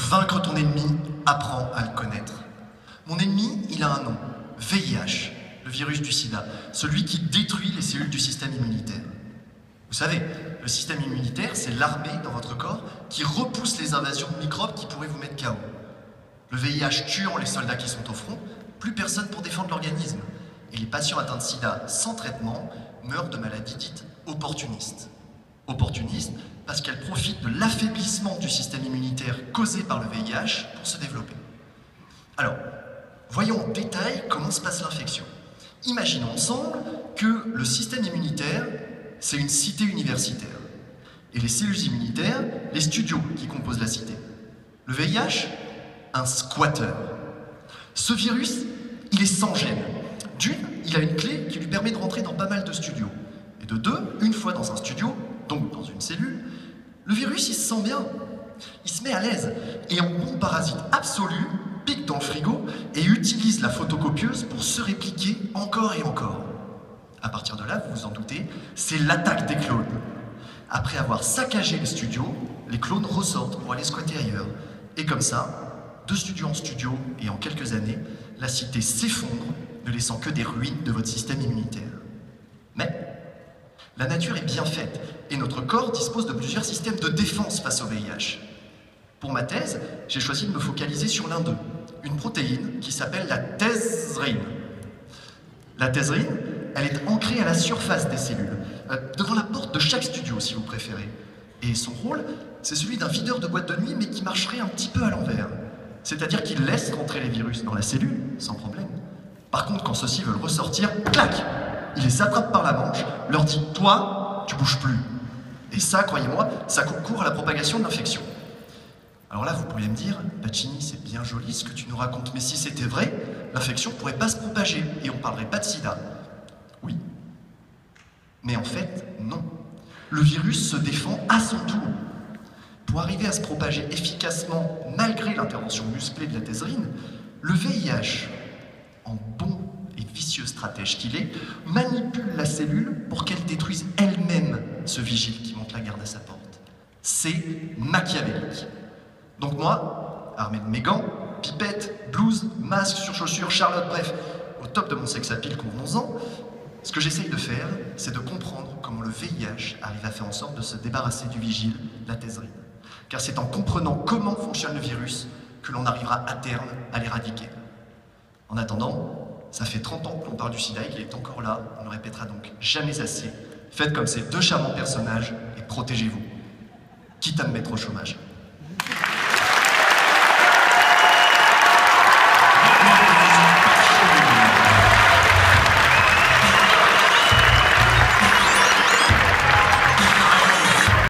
vaincre ton ennemi, apprends à le connaître. Mon ennemi, il a un nom, VIH, le virus du sida, celui qui détruit les cellules du système immunitaire. Vous savez, le système immunitaire, c'est l'armée dans votre corps qui repousse les invasions de microbes qui pourraient vous mettre KO. Le VIH tuant les soldats qui sont au front, plus personne pour défendre l'organisme. Et les patients atteints de sida sans traitement meurent de maladies dites opportunistes. Opportunistes parce qu'elles profitent de l'affaiblissement du système immunitaire causé par le VIH pour se développer. Alors, voyons en détail comment se passe l'infection. Imaginons ensemble que le système immunitaire, c'est une cité universitaire. Et les cellules immunitaires, les studios qui composent la cité. Le VIH, un squatter. Ce virus, il est sans gêne. D'une, il a une clé qui lui permet de rentrer dans pas mal de studios. Et de deux, une fois dans un studio, donc dans une cellule, le virus, il se sent bien. Il se met à l'aise. Et en bon parasite absolu, pique dans le frigo et utilise la photocopieuse pour se répliquer encore et encore. À partir de là, vous vous en doutez, c'est l'attaque des clones. Après avoir saccagé les studios, les clones ressortent pour aller squatter ailleurs. Et comme ça, de studio en studio, et en quelques années, la cité s'effondre, ne laissant que des ruines de votre système immunitaire. Mais la nature est bien faite, et notre corps dispose de plusieurs systèmes de défense face au VIH. Pour ma thèse, j'ai choisi de me focaliser sur l'un d'eux, une protéine qui s'appelle la thésrine. La thésrine, elle est ancrée à la surface des cellules, devant la porte de chaque studio si vous préférez. Et son rôle, c'est celui d'un videur de boîte de nuit, mais qui marcherait un petit peu à l'envers. C'est-à-dire qu'il laisse rentrer les virus dans la cellule, sans problème. Par contre, quand ceux-ci veulent ressortir, clac, il les attrape par la manche, leur dit « Toi, tu bouges plus ». Et ça, croyez-moi, ça concourt à la propagation de l'infection. Alors là, vous pourriez me dire « Pacini, c'est bien joli ce que tu nous racontes, mais si c'était vrai, l'infection pourrait pas se propager et on parlerait pas de sida. » Oui. Mais en fait, non. Le virus se défend à son tour. Pour arriver à se propager efficacement malgré l'intervention musclée de la thésrine, le VIH, en bon et vicieux stratège qu'il est, manipule la cellule pour qu'elle détruise elle-même ce vigile qui monte la garde à sa porte. C'est machiavélique. Donc moi, armé de mes gants, pipettes, blouse, masque, surchaussures, Charlotte, bref, au top de mon sex-appeal, convenons-en, ce que j'essaye de faire, c'est de comprendre comment le VIH arrive à faire en sorte de se débarrasser du vigile, la thésrine. Car c'est en comprenant comment fonctionne le virus que l'on arrivera à terme à l'éradiquer. En attendant, ça fait 30 ans que l'on parle du sida et qu'il est encore là, on ne répétera donc jamais assez. Faites comme ces deux charmants personnages et protégez-vous, quitte à me mettre au chômage.